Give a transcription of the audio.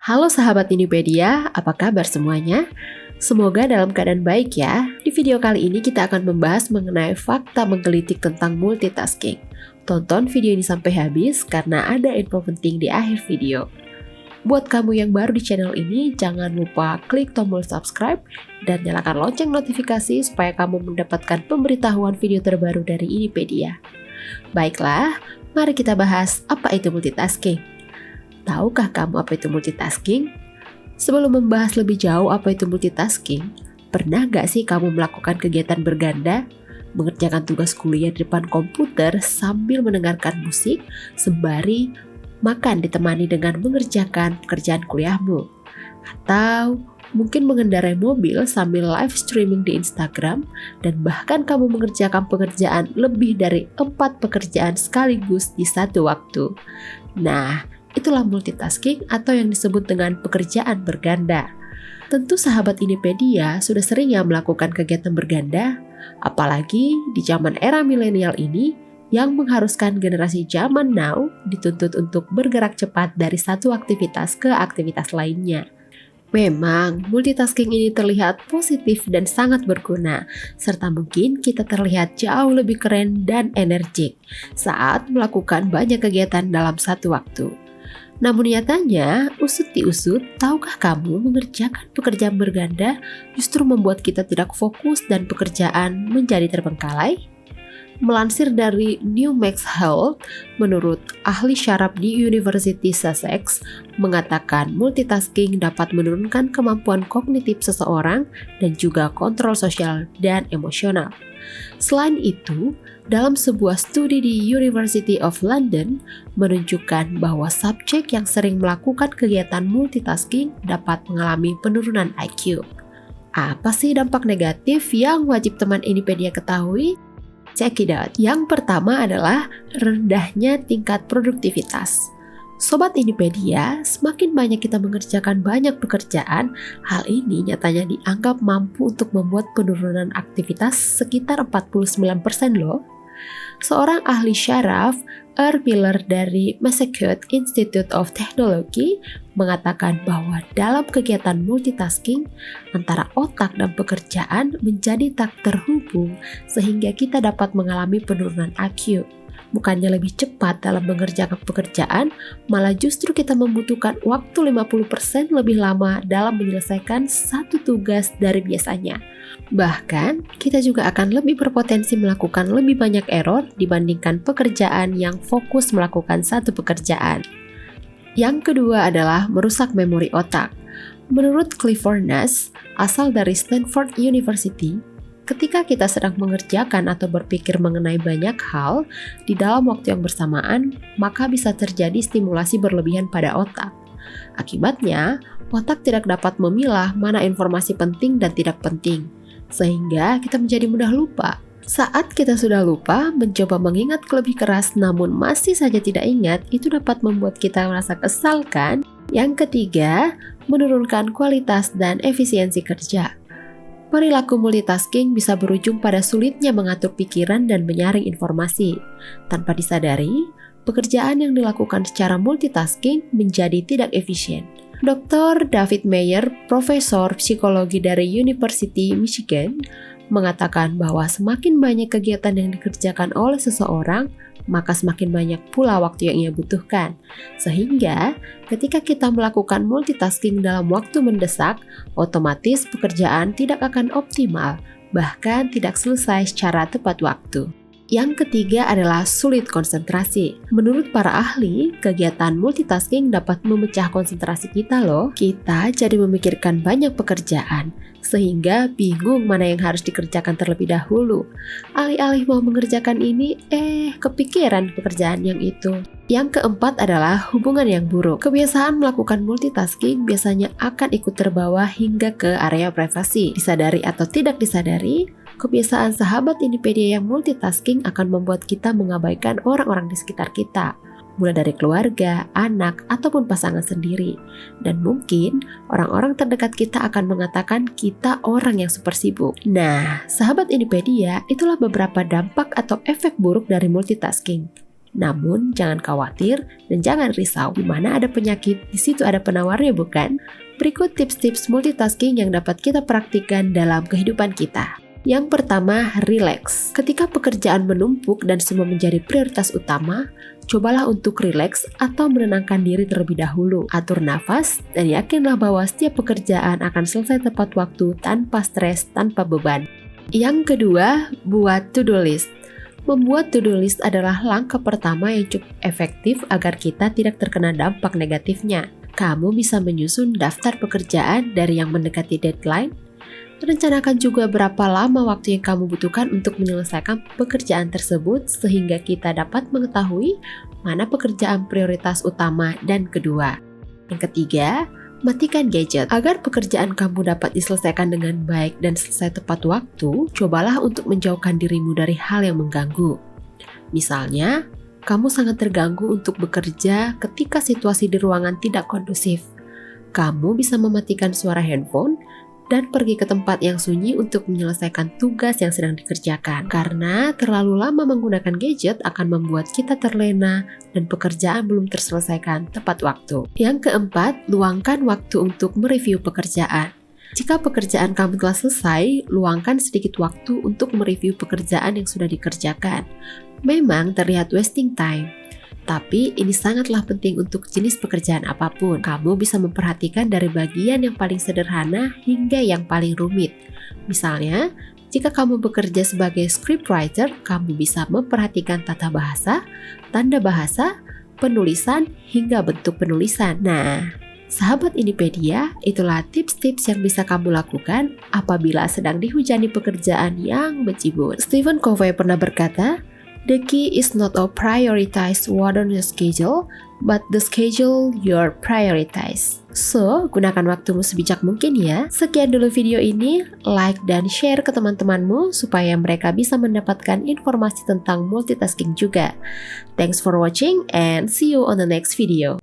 Halo sahabat Unipedia, apa kabar semuanya? Semoga dalam keadaan baik ya. Di video kali ini kita akan membahas mengenai fakta menggelitik tentang multitasking. Tonton video ini sampai habis karena ada info penting di akhir video. Buat kamu yang baru di channel ini, jangan lupa klik tombol subscribe dan nyalakan lonceng notifikasi supaya kamu mendapatkan pemberitahuan video terbaru dari Unipedia. Baiklah, mari kita bahas apa itu multitasking. Tahukah kamu apa itu multitasking? Sebelum membahas lebih jauh apa itu multitasking, pernah gak sih kamu melakukan kegiatan berganda? Mengerjakan tugas kuliah di depan komputer sambil mendengarkan musik, sembari makan ditemani dengan mengerjakan pekerjaan kuliahmu. Atau mungkin mengendarai mobil sambil live streaming di Instagram, dan bahkan kamu mengerjakan pekerjaan lebih dari 4 pekerjaan sekaligus di satu waktu. Nah, itulah multitasking atau yang disebut dengan pekerjaan berganda. Tentu sahabat Unipedia sudah sering ya melakukan kegiatan berganda, apalagi di zaman era milenial ini yang mengharuskan generasi zaman now dituntut untuk bergerak cepat dari satu aktivitas ke aktivitas lainnya. Memang, multitasking ini terlihat positif dan sangat berguna, serta mungkin kita terlihat jauh lebih keren dan energik saat melakukan banyak kegiatan dalam satu waktu. Namun nyatanya, usut diusut, tahukah kamu mengerjakan pekerjaan berganda justru membuat kita tidak fokus dan pekerjaan menjadi terbengkalai? Melansir dari New Max Health, menurut ahli syaraf di University Sussex, mengatakan multitasking dapat menurunkan kemampuan kognitif seseorang dan juga kontrol sosial dan emosional. Selain itu, dalam sebuah studi di University of London menunjukkan bahwa subjek yang sering melakukan kegiatan multitasking dapat mengalami penurunan IQ. Apa sih dampak negatif yang wajib teman Unipedia ketahui? Check it out. Yang pertama adalah rendahnya tingkat produktivitas. Sobat Unipedia, semakin banyak kita mengerjakan banyak pekerjaan, hal ini nyatanya dianggap mampu untuk membuat penurunan aktivitas sekitar 49% loh. Seorang ahli syaraf, Earl Miller dari Massachusetts Institute of Technology mengatakan bahwa dalam kegiatan multitasking, antara otak dan pekerjaan menjadi tak terhubung sehingga kita dapat mengalami penurunan IQ. Bukannya lebih cepat dalam mengerjakan pekerjaan, malah justru kita membutuhkan waktu 50% lebih lama dalam menyelesaikan satu tugas dari biasanya. Bahkan, kita juga akan lebih berpotensi melakukan lebih banyak error dibandingkan pekerjaan yang fokus melakukan satu pekerjaan. Yang kedua adalah merusak memori otak. Menurut Clifford Nash, asal dari Stanford University, ketika kita sedang mengerjakan atau berpikir mengenai banyak hal di dalam waktu yang bersamaan, maka bisa terjadi stimulasi berlebihan pada otak. Akibatnya, otak tidak dapat memilah mana informasi penting dan tidak penting, sehingga kita menjadi mudah lupa. Saat kita sudah lupa, mencoba mengingat lebih keras namun masih saja tidak ingat, itu dapat membuat kita merasa kesal kan? Yang ketiga, menurunkan kualitas dan efisiensi kerja. Perilaku multitasking bisa berujung pada sulitnya mengatur pikiran dan menyaring informasi. Tanpa disadari, pekerjaan yang dilakukan secara multitasking menjadi tidak efisien. Dr. David Mayer, profesor psikologi dari University Michigan, mengatakan bahwa semakin banyak kegiatan yang dikerjakan oleh seseorang, maka semakin banyak pula waktu yang ia butuhkan. Sehingga, ketika kita melakukan multitasking dalam waktu mendesak, otomatis pekerjaan tidak akan optimal, bahkan tidak selesai secara tepat waktu. Yang ketiga adalah sulit konsentrasi. Menurut para ahli, kegiatan multitasking dapat memecah konsentrasi kita loh. Kita jadi memikirkan banyak pekerjaan, sehingga bingung mana yang harus dikerjakan terlebih dahulu. Alih-alih mau mengerjakan ini, kepikiran pekerjaan yang itu. Yang keempat adalah hubungan yang buruk. Kebiasaan melakukan multitasking biasanya akan ikut terbawa hingga ke area privasi. Disadari atau tidak disadari, kebiasaan sahabat Unipedia yang multitasking akan membuat kita mengabaikan orang-orang di sekitar kita, mulai dari keluarga, anak, ataupun pasangan sendiri. Dan mungkin orang-orang terdekat kita akan mengatakan kita orang yang super sibuk. Nah, sahabat Unipedia, itulah beberapa dampak atau efek buruk dari multitasking. Namun jangan khawatir dan jangan risau, di mana ada penyakit, di situ ada penawarnya bukan? Berikut tips-tips multitasking yang dapat kita praktikkan dalam kehidupan kita. Yang pertama, relax. Ketika pekerjaan menumpuk dan semua menjadi prioritas utama, cobalah untuk relax atau menenangkan diri terlebih dahulu. Atur nafas dan yakinlah bahwa setiap pekerjaan akan selesai tepat waktu tanpa stres, tanpa beban. Yang kedua, buat to-do list. Membuat to-do list adalah langkah pertama yang cukup efektif agar kita tidak terkena dampak negatifnya. Kamu bisa menyusun daftar pekerjaan dari yang mendekati deadline. Rencanakan juga berapa lama waktu yang kamu butuhkan untuk menyelesaikan pekerjaan tersebut sehingga kita dapat mengetahui mana pekerjaan prioritas utama dan kedua. Yang ketiga, matikan gadget. Agar pekerjaan kamu dapat diselesaikan dengan baik dan selesai tepat waktu, cobalah untuk menjauhkan dirimu dari hal yang mengganggu. Misalnya, kamu sangat terganggu untuk bekerja ketika situasi di ruangan tidak kondusif. Kamu bisa mematikan suara handphone dan pergi ke tempat yang sunyi untuk menyelesaikan tugas yang sedang dikerjakan. Karena terlalu lama menggunakan gadget akan membuat kita terlena dan pekerjaan belum terselesaikan tepat waktu. Yang keempat, luangkan waktu untuk mereview pekerjaan. Jika pekerjaan kamu telah selesai, luangkan sedikit waktu untuk mereview pekerjaan yang sudah dikerjakan. Memang terlihat wasting time, tapi ini sangatlah penting untuk jenis pekerjaan apapun. Kamu bisa memperhatikan dari bagian yang paling sederhana hingga yang paling rumit. Misalnya, jika kamu bekerja sebagai scriptwriter, kamu bisa memperhatikan tata bahasa, tanda bahasa, penulisan, hingga bentuk penulisan. Nah, sahabat Indipedia, itulah tips-tips yang bisa kamu lakukan apabila sedang dihujani pekerjaan yang bejibun. Stephen Covey pernah berkata, "The key is not to prioritize what on your schedule, but the schedule your prioritize." So, gunakan waktumu sebijak mungkin ya. Sekian dulu video ini, like dan share ke teman-temanmu supaya mereka bisa mendapatkan informasi tentang multitasking juga. Thanks for watching and see you on the next video.